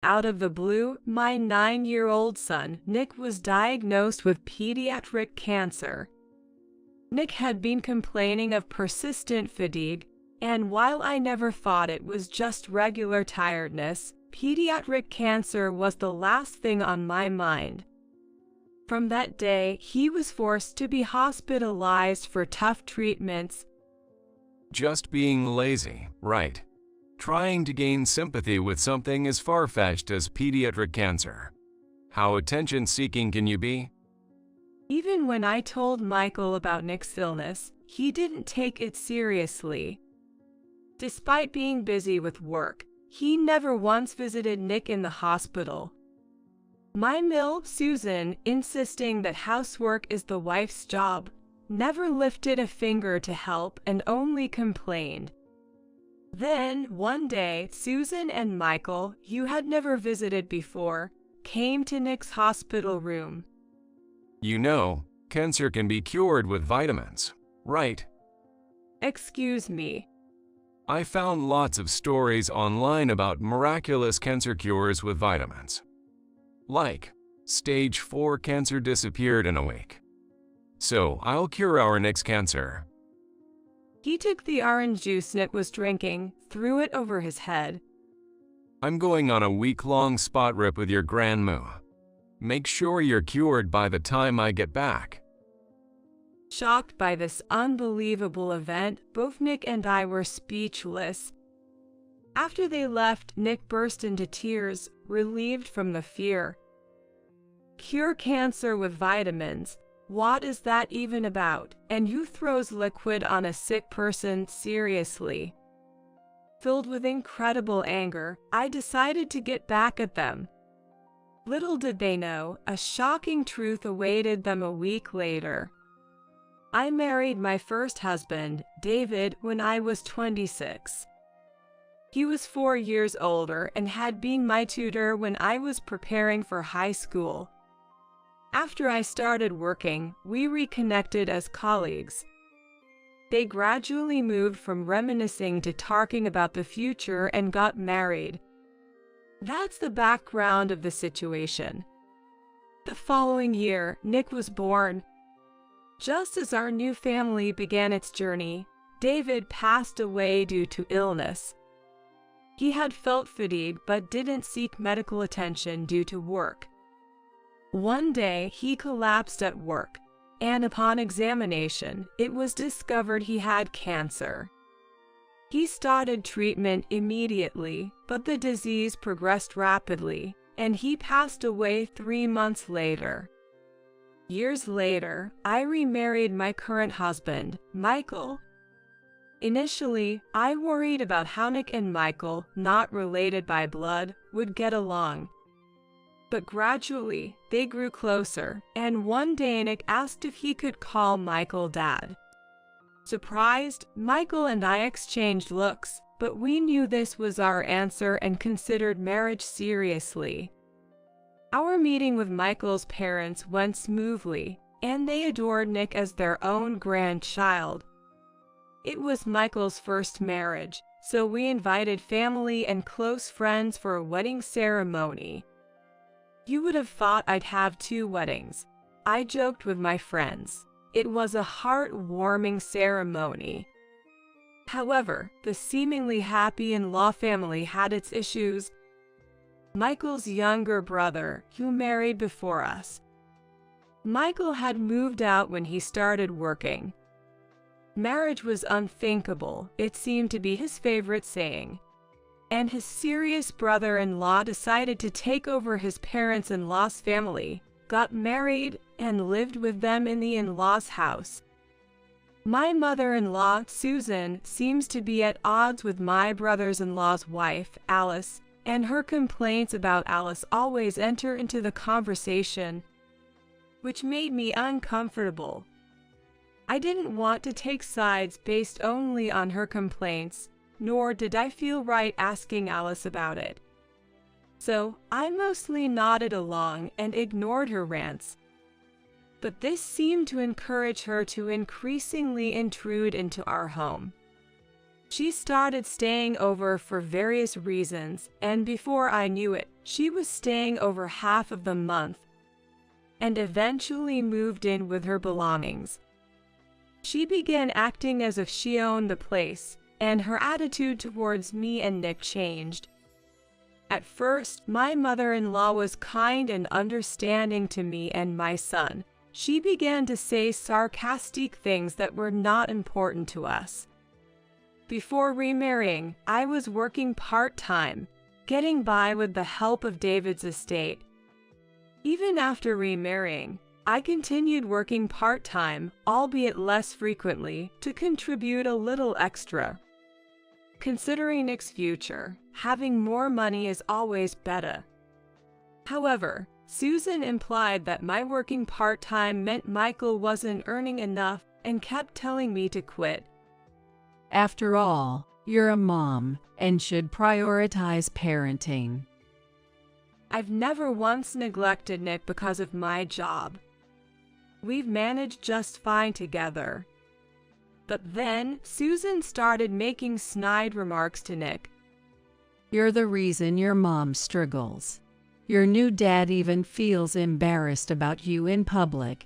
Out of the blue, my 9-year-old son, Nick, was diagnosed with pediatric cancer. Nick had been complaining of persistent fatigue, and while I never thought it was just regular tiredness, pediatric cancer was the last thing on my mind. From that day, he was forced to be hospitalized for tough treatments. Just being lazy, right? Trying to gain sympathy with something as far-fetched as pediatric cancer. How attention-seeking can you be? Even when I told Michael about Nick's illness, he didn't take it seriously. Despite being busy with work, he never once visited Nick in the hospital. My MILF, Susan, insisting that housework is the wife's job, never lifted a finger to help and only complained. Then, one day, Susan and Michael, who had never visited before, came to Nick's hospital room. You know, cancer can be cured with vitamins, right? Excuse me. I found lots of stories online about miraculous cancer cures with vitamins. Like, stage 4 cancer disappeared in a week. So, I'll cure our Nick's cancer. He took the orange juice Nick was drinking, threw it over his head. I'm going on a week-long spot rip with your grandma. Make sure you're cured by the time I get back. Shocked by this unbelievable event, both Nick and I were speechless. After they left, Nick burst into tears, relieved from the fear. Cure cancer with vitamins? What is that even about? And who throws liquid on a sick person? Seriously? Filled with incredible anger, I decided to get back at them. Little did they know, a shocking truth awaited them a week later. I married my first husband, David, when I was 26. He was 4 years older and had been my tutor when I was preparing for high school. After I started working, we reconnected as colleagues. They gradually moved from reminiscing to talking about the future and got married. That's the background of the situation. The following year, Nick was born. Just as our new family began its journey, David passed away due to illness. He had felt fatigue but didn't seek medical attention due to work. One day, he collapsed at work, and upon examination, it was discovered he had cancer. He started treatment immediately, but the disease progressed rapidly, and he passed away 3 months later. Years later, I remarried my current husband, Michael. Initially, I worried about how Nick and Michael, not related by blood, would get along. But gradually, they grew closer, and one day Nick asked if he could call Michael Dad. Surprised, Michael and I exchanged looks, but we knew this was our answer and considered marriage seriously. Our meeting with Michael's parents went smoothly, and they adored Nick as their own grandchild. It was Michael's first marriage, so we invited family and close friends for a wedding ceremony. You would have thought I'd have 2 weddings. I joked with my friends. It was a heartwarming ceremony. However, the seemingly happy in-law family had its issues. Michael's younger brother, who married before us. Michael had moved out when he started working. Marriage was unthinkable, it seemed to be his favorite saying. And his serious brother-in-law decided to take over his parents-in-law's family, got married, and lived with them in the in-laws' house. My mother-in-law, Susan, seems to be at odds with my brother-in-law's wife, Alice, and her complaints about Alice always enter into the conversation, which made me uncomfortable. I didn't want to take sides based only on her complaints, nor did I feel right asking Alice about it. So, I mostly nodded along and ignored her rants. But this seemed to encourage her to increasingly intrude into our home. She started staying over for various reasons, and before I knew it, she was staying over half of the month and eventually moved in with her belongings. She began acting as if she owned the place, and her attitude towards me and Nick changed. At first, my mother-in-law was kind and understanding to me and my son. She began to say sarcastic things that were not important to us. Before remarrying, I was working part-time, getting by with the help of David's estate. Even after remarrying, I continued working part-time, albeit less frequently, to contribute a little extra. Considering Nick's future, having more money is always better. However, Susan implied that my working part-time meant Michael wasn't earning enough and kept telling me to quit. After all, you're a mom and should prioritize parenting. I've never once neglected Nick because of my job. We've managed just fine together. But then, Susan started making snide remarks to Nick. You're the reason your mom struggles. Your new dad even feels embarrassed about you in public.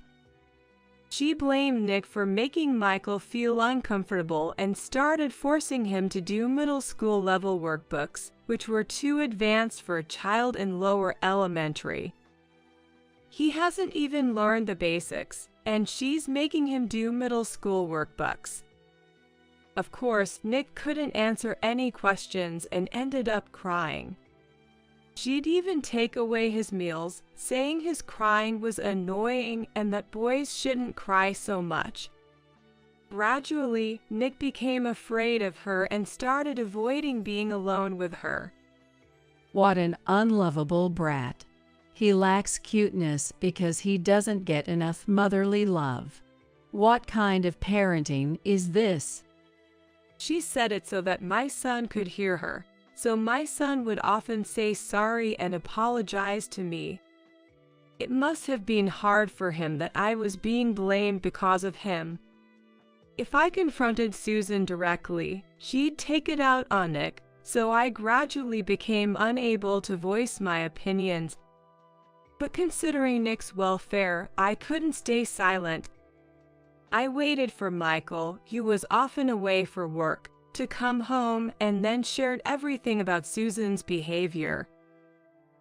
She blamed Nick for making Michael feel uncomfortable and started forcing him to do middle school level workbooks, which were too advanced for a child in lower elementary. He hasn't even learned the basics, and she's making him do middle school workbooks. Of course, Nick couldn't answer any questions and ended up crying. She'd even take away his meals, saying his crying was annoying and that boys shouldn't cry so much. Gradually, Nick became afraid of her and started avoiding being alone with her. What an unlovable brat. He lacks cuteness because he doesn't get enough motherly love. What kind of parenting is this? She said it so that my son could hear her, so my son would often say sorry and apologize to me. It must have been hard for him that I was being blamed because of him. If I confronted Susan directly, she'd take it out on Nick, so I gradually became unable to voice my opinions. But considering Nick's welfare, I couldn't stay silent. I waited for Michael, who was often away for work, to come home and then shared everything about Susan's behavior.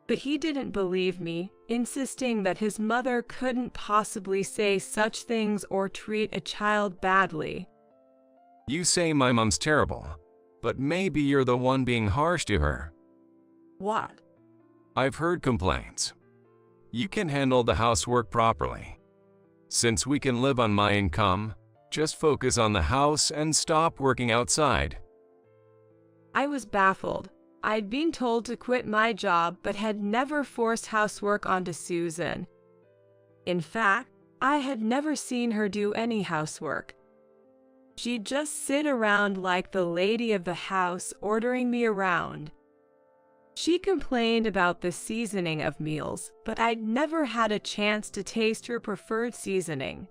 But he didn't believe me, insisting that his mother couldn't possibly say such things or treat a child badly. You say my mom's terrible, but maybe you're the one being harsh to her. What? I've heard complaints. You can handle the housework properly. Since we can live on my income, just focus on the house and stop working outside. I was baffled. I'd been told to quit my job but had never forced housework onto Susan. In fact, I had never seen her do any housework. She'd just sit around like the lady of the house, ordering me around. She complained about the seasoning of meals, but I'd never had a chance to taste her preferred seasoning.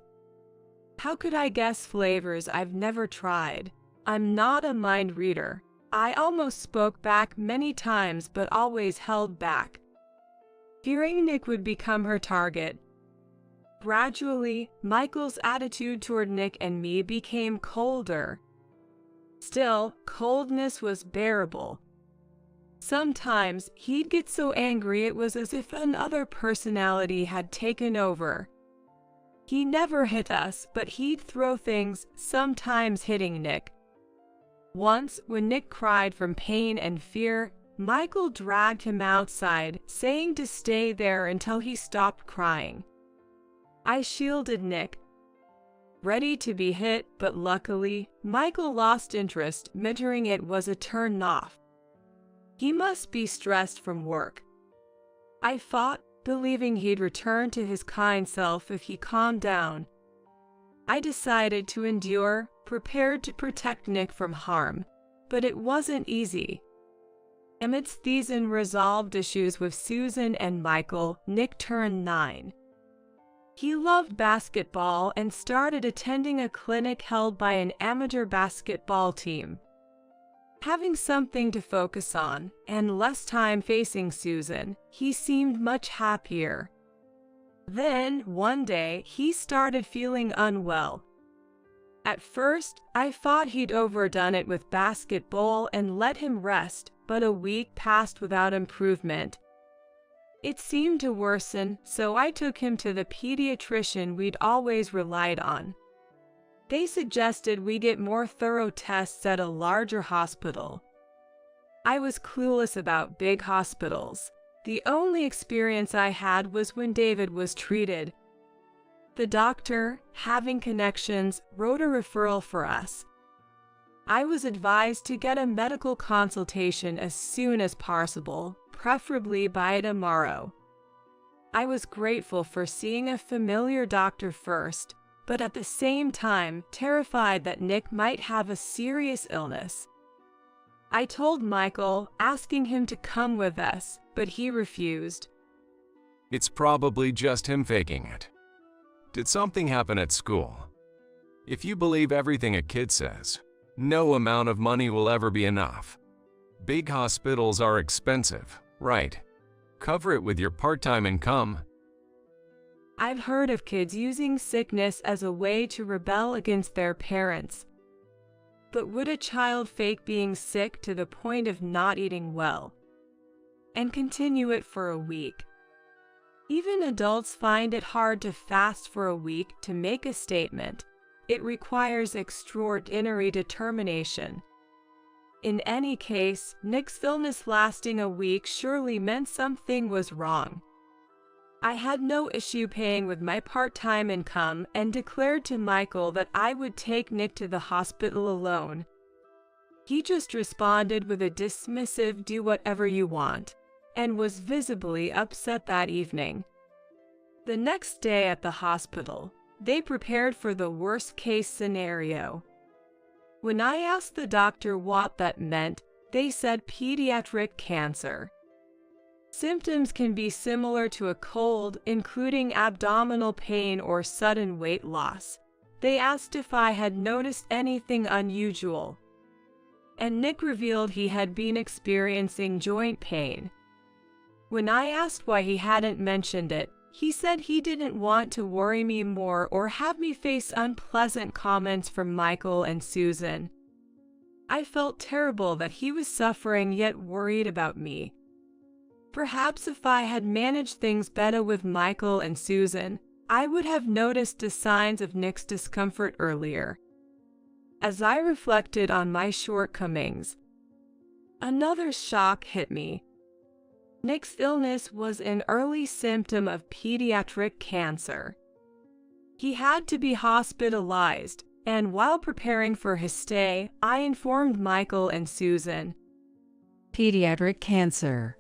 How could I guess flavors I've never tried? I'm not a mind reader. I almost spoke back many times but always held back, fearing Nick would become her target. Gradually, Michael's attitude toward Nick and me became colder. Still, coldness was bearable. Sometimes he'd get so angry it was as if another personality had taken over. He never hit us, but he'd throw things, sometimes hitting Nick. Once, when Nick cried from pain and fear, Michael dragged him outside, saying to stay there until he stopped crying. I shielded Nick, ready to be hit, but luckily, Michael lost interest, muttering it was a turn-off. He must be stressed from work. I fought, believing he'd return to his kind self if he calmed down. I decided to endure, prepared to protect Nick from harm, but it wasn't easy. Amidst these unresolved issues with Susan and Michael, Nick turned 9. He loved basketball and started attending a clinic held by an amateur basketball team. Having something to focus on and less time facing Susan, he seemed much happier. Then, one day, he started feeling unwell. At first, I thought he'd overdone it with basketball and let him rest, but a week passed without improvement. It seemed to worsen, so I took him to the pediatrician we'd always relied on. They suggested we get more thorough tests at a larger hospital. I was clueless about big hospitals. The only experience I had was when David was treated. The doctor, having connections, wrote a referral for us. I was advised to get a medical consultation as soon as possible, preferably by tomorrow. I was grateful for seeing a familiar doctor first, but at the same time terrified that Nick might have a serious illness. I told Michael, asking him to come with us, but he refused. It's probably just him faking it. Did something happen at school? If you believe everything a kid says, no amount of money will ever be enough. Big hospitals are expensive, right? Cover it with your part-time income. I've heard of kids using sickness as a way to rebel against their parents. But would a child fake being sick to the point of not eating well and continue it for a week? Even adults find it hard to fast for a week to make a statement. It requires extraordinary determination. In any case, Nick's illness lasting a week surely meant something was wrong. I had no issue paying with my part-time income and declared to Michael that I would take Nick to the hospital alone. He just responded with a dismissive "do whatever you want," and was visibly upset that evening. The next day at the hospital, they prepared for the worst-case scenario. When I asked the doctor what that meant, they said pediatric cancer. Symptoms can be similar to a cold, including abdominal pain or sudden weight loss. They asked if I had noticed anything unusual, and Nick revealed he had been experiencing joint pain. When I asked why he hadn't mentioned it, he said he didn't want to worry me more or have me face unpleasant comments from Michael and Susan. I felt terrible that he was suffering yet worried about me. Perhaps if I had managed things better with Michael and Susan, I would have noticed the signs of Nick's discomfort earlier. As I reflected on my shortcomings, another shock hit me. Nick's illness was an early symptom of pediatric cancer. He had to be hospitalized, and while preparing for his stay, I informed Michael and Susan. Pediatric cancer.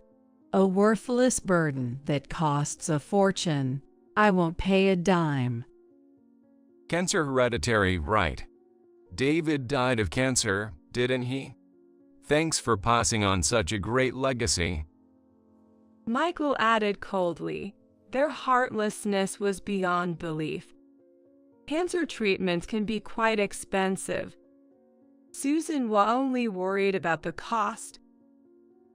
A worthless burden that costs a fortune. I won't pay a dime. Cancer hereditary, right? David died of cancer, didn't he? Thanks for passing on such a great legacy. Michael added coldly. Their heartlessness was beyond belief. Cancer treatments can be quite expensive. Susan was only worried about the cost.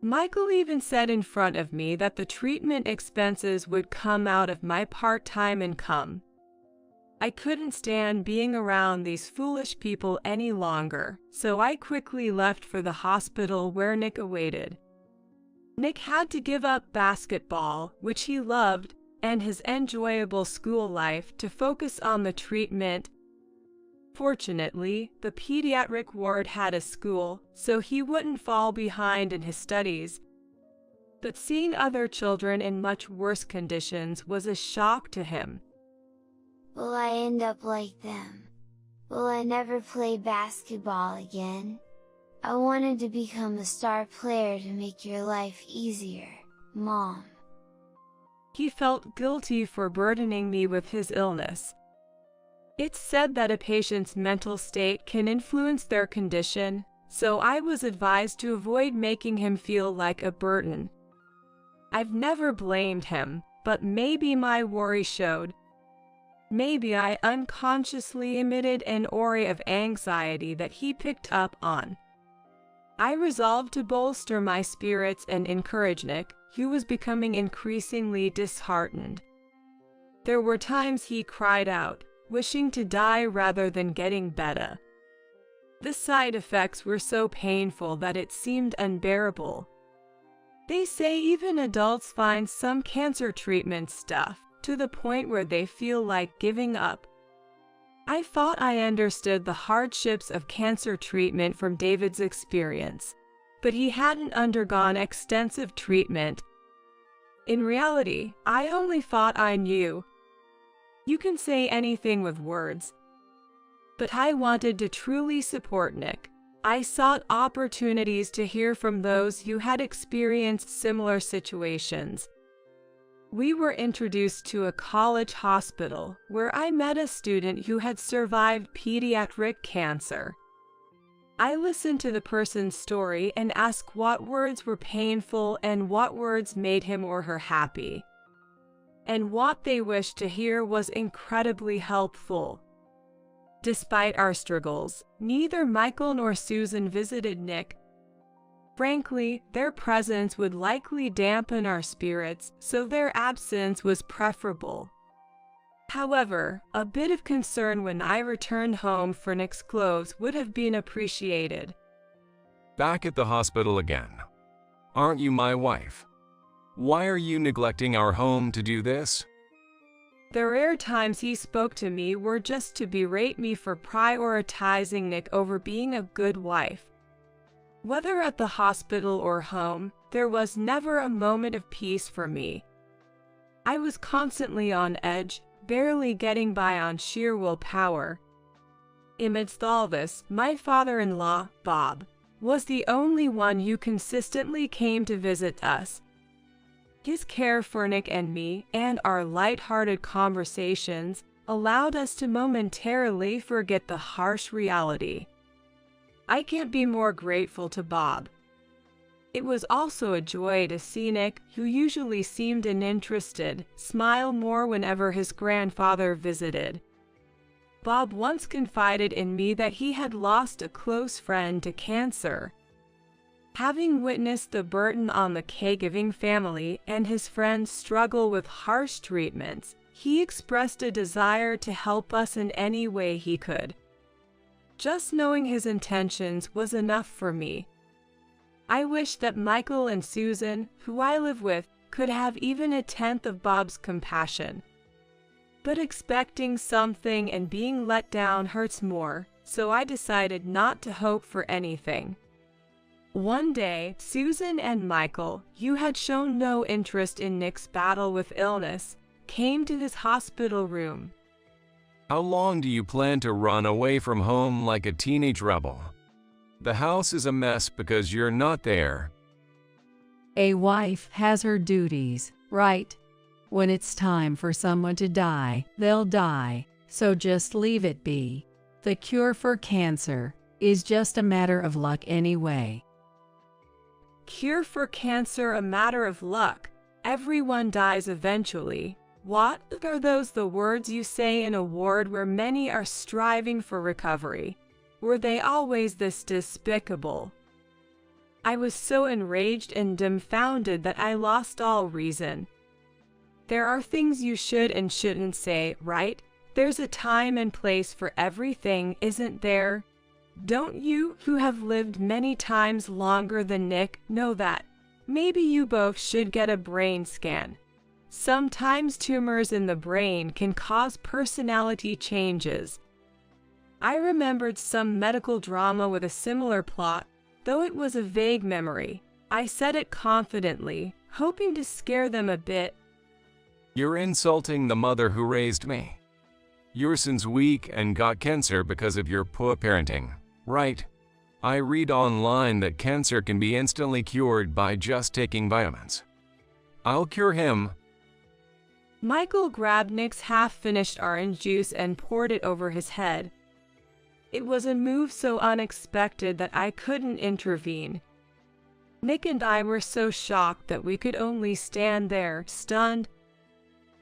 Michael even said in front of me that the treatment expenses would come out of my part-time income. I couldn't stand being around these foolish people any longer, so I quickly left for the hospital where Nick awaited. Nick had to give up basketball, which he loved, and his enjoyable school life to focus on the treatment. Fortunately, the pediatric ward had a school, so he wouldn't fall behind in his studies. But seeing other children in much worse conditions was a shock to him. Will I end up like them? Will I never play basketball again? I wanted to become a star player to make your life easier, Mom. He felt guilty for burdening me with his illness. It's said that a patient's mental state can influence their condition, so I was advised to avoid making him feel like a burden. I've never blamed him, but maybe my worry showed. Maybe I unconsciously emitted an aura of anxiety that he picked up on. I resolved to bolster my spirits and encourage Nick, who was becoming increasingly disheartened. There were times he cried out, wishing to die rather than getting better. The side effects were so painful that it seemed unbearable. They say even adults find some cancer treatment stuff to the point where they feel like giving up. I thought I understood the hardships of cancer treatment from David's experience, but he hadn't undergone extensive treatment. In reality, I only thought I knew. You can say anything with words. But I wanted to truly support Nick. I sought opportunities to hear from those who had experienced similar situations. We were introduced to a college hospital where I met a student who had survived pediatric cancer. I listened to the person's story and asked what words were painful and what words made him or her happy. And what they wished to hear was incredibly helpful. Despite our struggles, neither Michael nor Susan visited Nick. Frankly, their presence would likely dampen our spirits, so their absence was preferable. However, a bit of concern when I returned home for Nick's clothes would have been appreciated. Back at the hospital again. Aren't you my wife? Why are you neglecting our home to do this? The rare times he spoke to me were just to berate me for prioritizing Nick over being a good wife. Whether at the hospital or home, there was never a moment of peace for me. I was constantly on edge, barely getting by on sheer willpower. Amidst all this, my father-in-law, Bob, was the only one who consistently came to visit us. His care for Nick and me, and our light-hearted conversations, allowed us to momentarily forget the harsh reality. I can't be more grateful to Bob. It was also a joy to see Nick, who usually seemed uninterested, smile more whenever his grandfather visited. Bob once confided in me that he had lost a close friend to cancer. Having witnessed the burden on the caregiving family and his friends struggle with harsh treatments, he expressed a desire to help us in any way he could. Just knowing his intentions was enough for me. I wish that Michael and Susan, who I live with, could have even a tenth of Bob's compassion. But expecting something and being let down hurts more, so I decided not to hope for anything. One day, Susan and Michael, who had shown no interest in Nick's battle with illness, came to his hospital room. How long do you plan to run away from home like a teenage rebel? The house is a mess because you're not there. A wife has her duties, right? When it's time for someone to die, they'll die, so just leave it be. The cure for cancer is just a matter of luck anyway. Cure for cancer a matter of luck. Everyone dies eventually. What are those the words you say in a ward where many are striving for recovery? Were they always this despicable? I was so enraged and dumbfounded that I lost all reason. There are things you should and shouldn't say, right? There's a time and place for everything, isn't there? Don't you, who have lived many times longer than Nick, know that? Maybe you both should get a brain scan. Sometimes tumors in the brain can cause personality changes. I remembered some medical drama with a similar plot, though it was a vague memory. I said it confidently, hoping to scare them a bit. You're insulting the mother who raised me. Your son's weak and got cancer because of your poor parenting, right? I read online that cancer can be instantly cured by just taking vitamins. I'll cure him. Michael grabbed Nick's half-finished orange juice and poured it over his head. It was a move so unexpected that I couldn't intervene. Nick and I were so shocked that we could only stand there, stunned.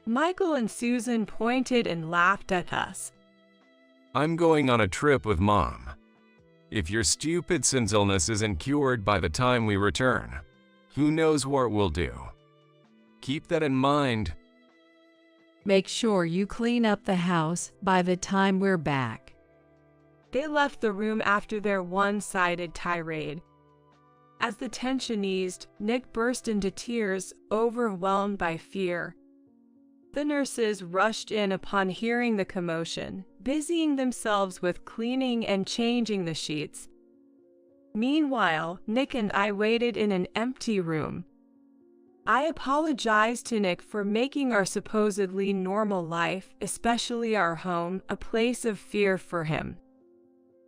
Michael and Susan pointed and laughed at us. I'm going on a trip with Mom. If your stupid sin's illness isn't cured by the time we return, who knows what we'll do. Keep that in mind. Make sure you clean up the house by the time we're back. They left the room after their one-sided tirade. As the tension eased, Nick burst into tears, overwhelmed by fear. The nurses rushed in upon hearing the commotion, busying themselves with cleaning and changing the sheets. Meanwhile, Nick and I waited in an empty room. I apologized to Nick for making our supposedly normal life, especially our home, a place of fear for him.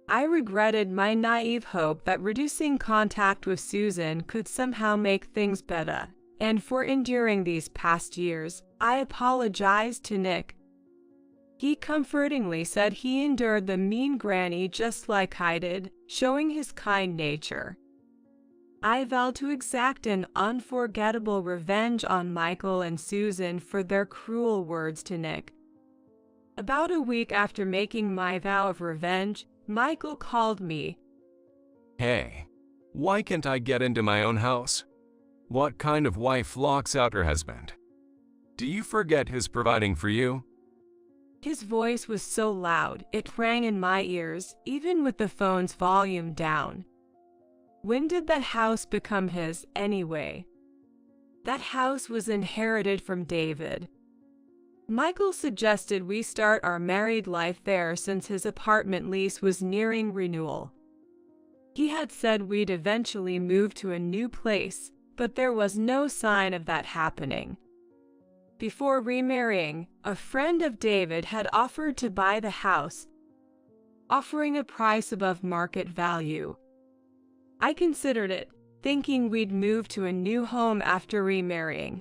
I regretted my naive hope that reducing contact with Susan could somehow make things better, and for enduring these past years, I apologized to Nick. He comfortingly said he endured the mean granny just like I did, showing his kind nature. I vowed to exact an unforgettable revenge on Michael and Susan for their cruel words to Nick. About a week after making my vow of revenge, Michael called me. Hey, why can't I get into my own house? What kind of wife locks out her husband? Do you forget his providing for you? His voice was so loud, it rang in my ears, even with the phone's volume down. When did that house become his, anyway? That house was inherited from David. Michael suggested we start our married life there since his apartment lease was nearing renewal. He had said we'd eventually move to a new place, but there was no sign of that happening. Before remarrying, a friend of David had offered to buy the house, offering a price above market value. I considered it, thinking we'd move to a new home after remarrying,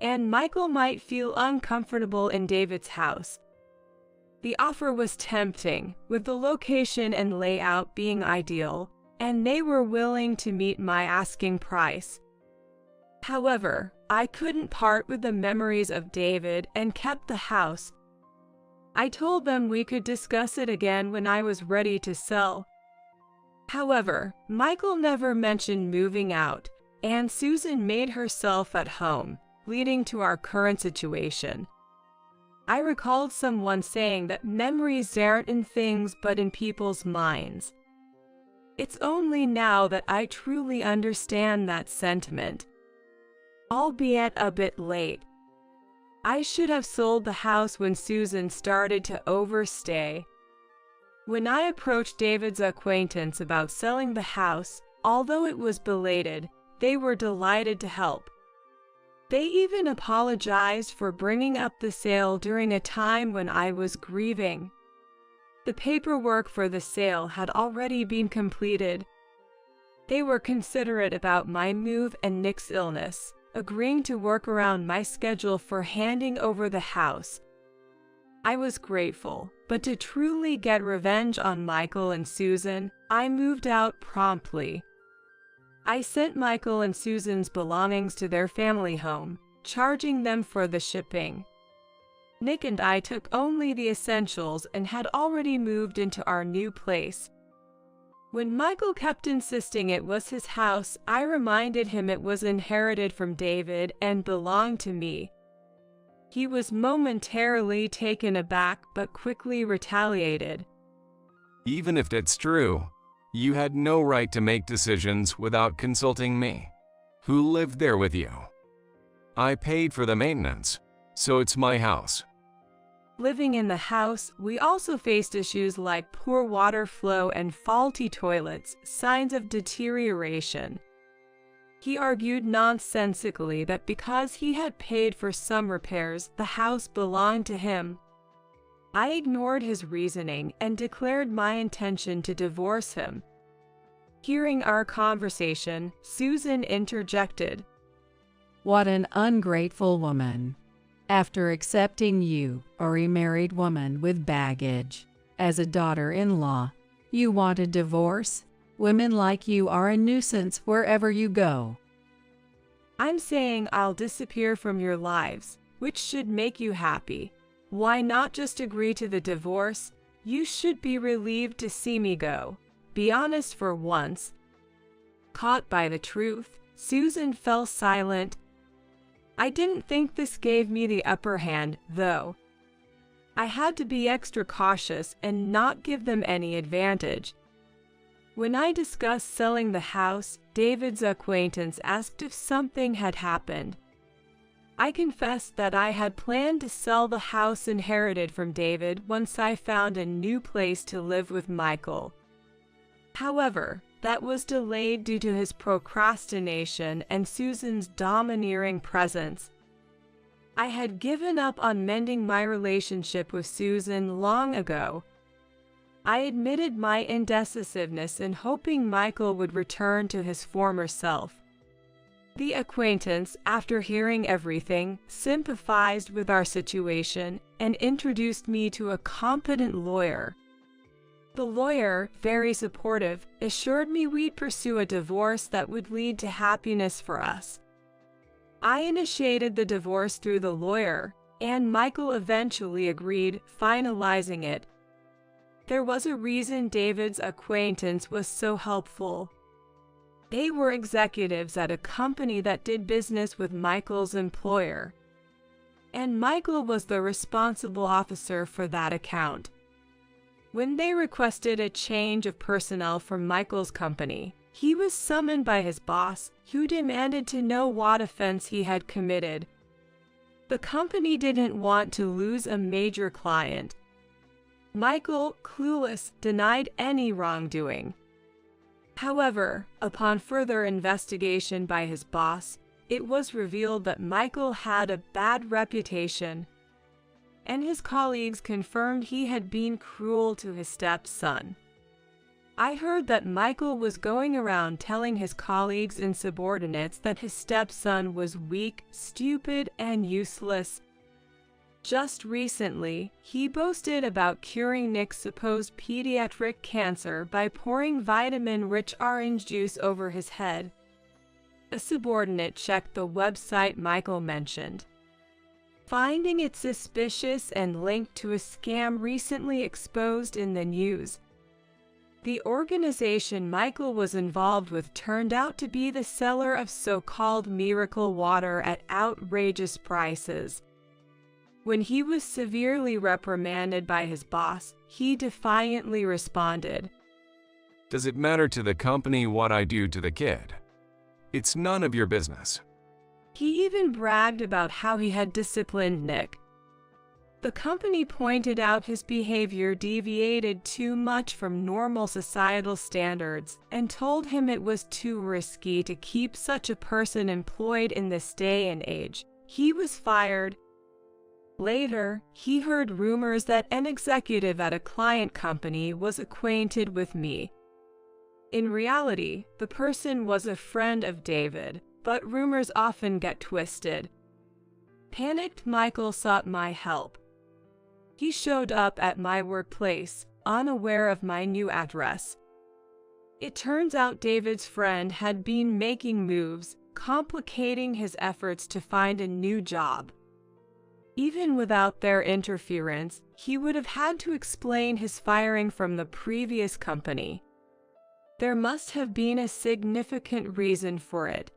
and Michael might feel uncomfortable in David's house. The offer was tempting, with the location and layout being ideal, and they were willing to meet my asking price. However, I couldn't part with the memories of David and kept the house. I told them we could discuss it again when I was ready to sell. However, Michael never mentioned moving out, and Susan made herself at home, leading to our current situation. I recalled someone saying that memories aren't in things but in people's minds. It's only now that I truly understand that sentiment. Albeit a bit late. I should have sold the house when Susan started to overstay. When I approached David's acquaintance about selling the house, although it was belated, they were delighted to help. They even apologized for bringing up the sale during a time when I was grieving. The paperwork for the sale had already been completed. They were considerate about my move and Nick's illness, agreeing to work around my schedule for handing over the house. I was grateful, but to truly get revenge on Michael and Susan, I moved out promptly. I sent Michael and Susan's belongings to their family home, charging them for the shipping. Nick and I took only the essentials and had already moved into our new place. When Michael kept insisting it was his house, I reminded him it was inherited from David and belonged to me. He was momentarily taken aback but quickly retaliated. Even if it's true, you had no right to make decisions without consulting me, who lived there with you. I paid for the maintenance, so it's my house. Living in the house, we also faced issues like poor water flow and faulty toilets, signs of deterioration. He argued nonsensically that because he had paid for some repairs, the house belonged to him. I ignored his reasoning and declared my intention to divorce him. Hearing our conversation, Susan interjected. What an ungrateful woman. After accepting you, a remarried woman with baggage, as a daughter-in-law, you want a divorce? Women like you are a nuisance wherever you go. I'm saying I'll disappear from your lives, which should make you happy. Why not just agree to the divorce? You should be relieved to see me go. be honest for once. Caught by the truth, Susan fell silent. I didn't think this gave me the upper hand, though. I had to be extra cautious and not give them any advantage. When I discussed selling the house, David's acquaintance asked if something had happened. I confessed that I had planned to sell the house inherited from David once I found a new place to live with Michael. However, that was delayed due to his procrastination and Susan's domineering presence. I had given up on mending my relationship with Susan long ago. I admitted my indecisiveness in hoping Michael would return to his former self. The acquaintance, after hearing everything, sympathized with our situation and introduced me to a competent lawyer. The lawyer, very supportive, assured me we'd pursue a divorce that would lead to happiness for us. I initiated the divorce through the lawyer, and Michael eventually agreed, finalizing it. There was a reason David's acquaintance was so helpful. They were executives at a company that did business with Michael's employer, and Michael was the responsible officer for that account. When they requested a change of personnel from Michael's company, he was summoned by his boss, who demanded to know what offense he had committed. The company didn't want to lose a major client. Michael, clueless, denied any wrongdoing. However, upon further investigation by his boss, it was revealed that Michael had a bad reputation, and his colleagues confirmed he had been cruel to his stepson. I heard that Michael was going around telling his colleagues and subordinates that his stepson was weak, stupid, and useless. Just recently, he boasted about curing Nick's supposed pediatric cancer by pouring vitamin-rich orange juice over his head. A subordinate checked the website Michael mentioned, finding it suspicious and linked to a scam recently exposed in the news. The organization Michael was involved with turned out to be the seller of so-called miracle water at outrageous prices. When he was severely reprimanded by his boss, he defiantly responded, "Does it matter to the company what I do to the kid? It's none of your business." He even bragged about how he had disciplined Nick. The company pointed out his behavior deviated too much from normal societal standards and told him it was too risky to keep such a person employed in this day and age. He was fired. Later, he heard rumors that an executive at a client company was acquainted with me. In reality, the person was a friend of David, but rumors often get twisted. Panicked Michael sought my help. He showed up at my workplace, unaware of my new address. It turns out David's friend had been making moves, complicating his efforts to find a new job. Even without their interference, he would have had to explain his firing from the previous company. There must have been a significant reason for it.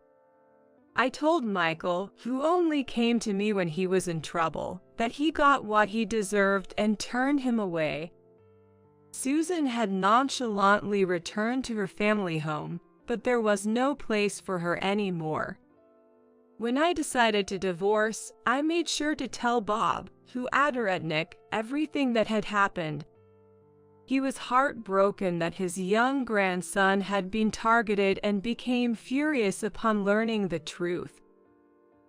I told Michael, who only came to me when he was in trouble, that he got what he deserved and turned him away. Susan had nonchalantly returned to her family home, but there was no place for her anymore. When I decided to divorce, I made sure to tell Bob, who adored Nick, everything that had happened. He was heartbroken that his young grandson had been targeted and became furious upon learning the truth.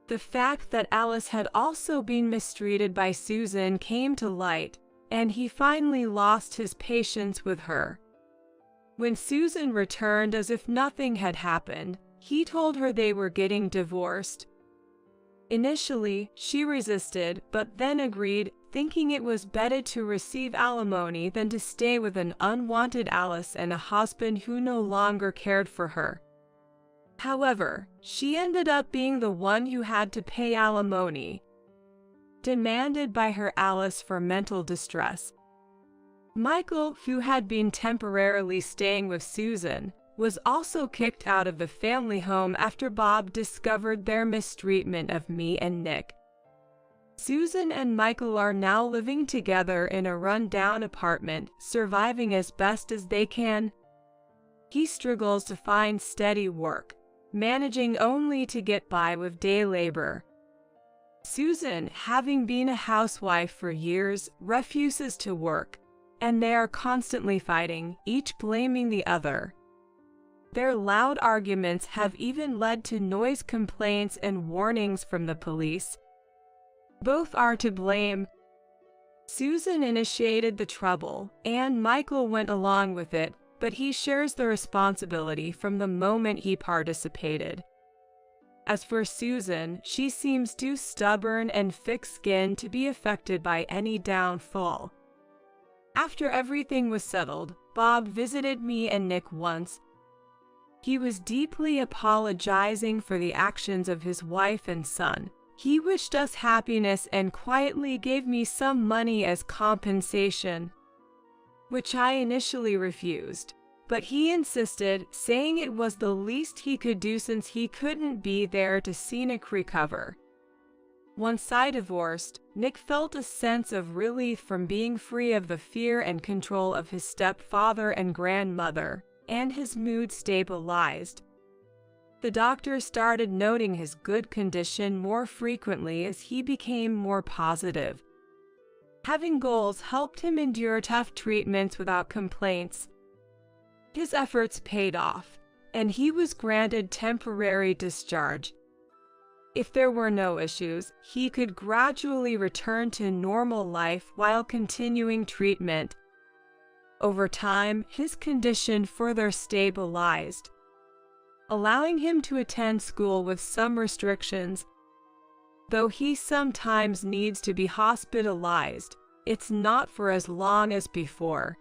The fact that Alice had also been mistreated by Susan came to light, and he finally lost his patience with her. When Susan returned as if nothing had happened, he told her they were getting divorced. Initially, she resisted, but then agreed, thinking it was better to receive alimony than to stay with an unwanted Alice and a husband who no longer cared for her. However, she ended up being the one who had to pay alimony, demanded by her Alice for mental distress. Michael, who had been temporarily staying with Susan, was also kicked out of the family home after Bob discovered their mistreatment of me and Nick. Susan and Michael are now living together in a run-down apartment, surviving as best as they can. He struggles to find steady work, managing only to get by with day labor. Susan, having been a housewife for years, refuses to work, and they are constantly fighting, each blaming the other. Their loud arguments have even led to noise complaints and warnings from the police. Both are to blame. Susan initiated the trouble, and Michael went along with it, but he shares the responsibility from the moment he participated. As for Susan, she seems too stubborn and thick-skinned to be affected by any downfall. After everything was settled, Bob visited me and Nick once. He was deeply apologizing for the actions of his wife and son. He wished us happiness and quietly gave me some money as compensation, which I initially refused. But he insisted, saying it was the least he could do since he couldn't be there to see Nick recover. Once I divorced, Nick felt a sense of relief from being free of the fear and control of his stepfather and grandmother, and his mood stabilized. The doctor started noting his good condition more frequently as he became more positive. Having goals helped him endure tough treatments without complaints. His efforts paid off, and he was granted temporary discharge. If there were no issues, he could gradually return to normal life while continuing treatment. Over time, his condition further stabilized, allowing him to attend school with some restrictions. Though he sometimes needs to be hospitalized, it's not for as long as before.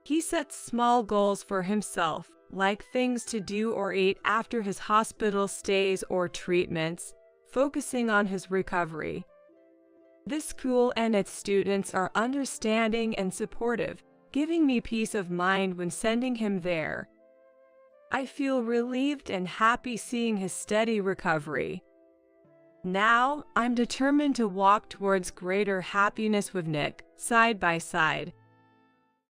He sets small goals for himself, like things to do or eat after his hospital stays or treatments, focusing on his recovery. This school and its students are understanding and supportive, giving me peace of mind when sending him there. I feel relieved and happy seeing his steady recovery. Now, I'm determined to walk towards greater happiness with Nick, side by side.